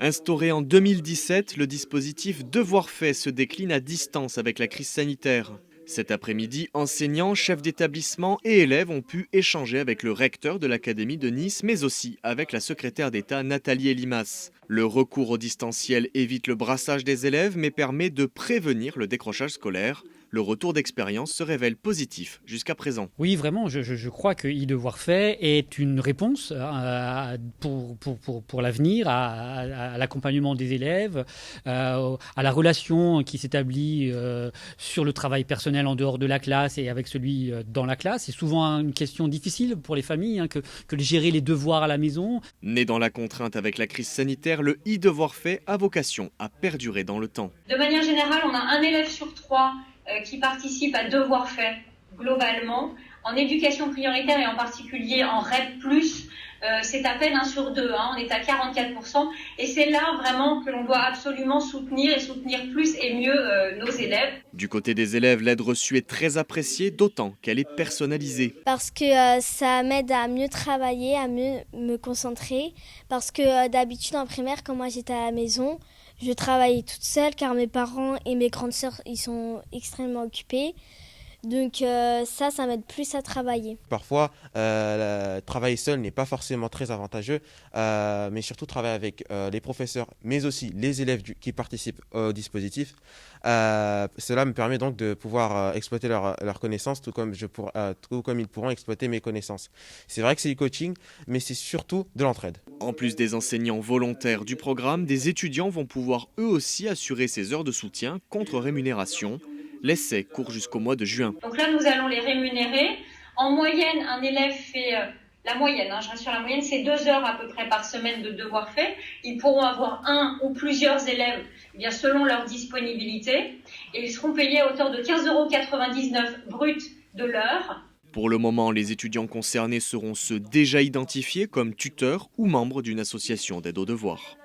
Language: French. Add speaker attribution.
Speaker 1: Instauré en 2017, le dispositif Devoir fait se décline à distance avec la crise sanitaire. Cet après-midi, enseignants, chefs d'établissement et élèves ont pu échanger avec le recteur de l'Académie de Nice, mais aussi avec la secrétaire d'État Nathalie Elimas. Le recours au distanciel évite le brassage des élèves, mais permet de prévenir le décrochage scolaire. Le retour d'expérience se révèle positif jusqu'à présent.
Speaker 2: Oui, vraiment, je crois que e-devoir fait est une réponse pour l'avenir, à l'accompagnement des élèves, à la relation qui s'établit sur le travail personnel en dehors de la classe et avec celui dans la classe. C'est souvent une question difficile pour les familles que de gérer les devoirs à la maison.
Speaker 1: Né dans la contrainte avec la crise sanitaire, le e-devoir fait a vocation à perdurer dans le temps.
Speaker 3: De manière générale, on a un élève sur trois qui participe à devoir fait globalement. En éducation prioritaire et en particulier en REP+, c'est à peine 1 sur 2, on est à 44%. Et c'est là vraiment que l'on doit absolument soutenir et soutenir plus et mieux nos élèves.
Speaker 1: Du côté des élèves, l'aide reçue est très appréciée, d'autant qu'elle est personnalisée.
Speaker 4: Parce que ça m'aide à mieux travailler, à mieux me concentrer. Parce que d'habitude en primaire, quand moi j'étais à la maison, je travaillais toute seule car mes parents et mes grandes sœurs ils sont extrêmement occupés. Donc ça m'aide plus à travailler.
Speaker 5: Parfois, travailler seul n'est pas forcément très avantageux, mais surtout travailler avec les professeurs, mais aussi les élèves qui participent au dispositif. Cela me permet donc de pouvoir exploiter leurs connaissances, tout comme ils pourront exploiter mes connaissances. C'est vrai que c'est du coaching, mais c'est surtout de l'entraide.
Speaker 1: En plus des enseignants volontaires du programme, des étudiants vont pouvoir eux aussi assurer ces heures de soutien contre rémunération. L'essai court jusqu'au mois de juin.
Speaker 3: Donc là, nous allons les rémunérer. En moyenne, un élève fait, la moyenne, je rassure, la moyenne, c'est 2 heures à peu près par semaine de devoir fait. Ils pourront avoir un ou plusieurs élèves, eh bien, selon leur disponibilité. Et ils seront payés à hauteur de 15,99 € brut de l'heure.
Speaker 1: Pour le moment, les étudiants concernés seront ceux déjà identifiés comme tuteurs ou membres d'une association d'aide aux devoirs.